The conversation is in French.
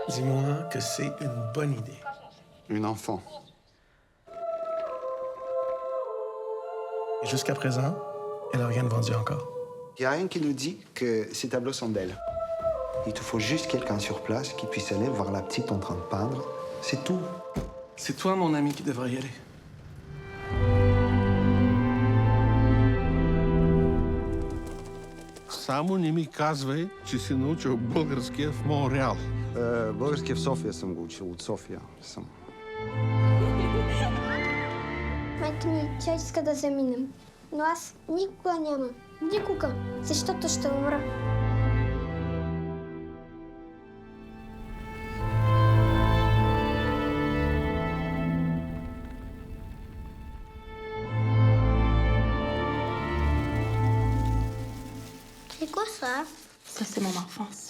Dis-moi que c'est une bonne idée. Une enfant. Et jusqu'à présent, elle n'a rien vendu encore. Il n'y a rien qui nous dit que ces tableaux sont d'elle. Il te faut juste quelqu'un sur place qui puisse aller voir la petite en train de peindre. C'est tout. C'est toi, mon ami, qui devrais y aller. Само не ми казвай, че си научил българския в Монреал. Български в София съм го учил. От София съм. Майка ми, тя иска да заминем. Но аз никога няма. Никога. Защото ще умра. C'est quoi ça? Ça, c'est mon enfance.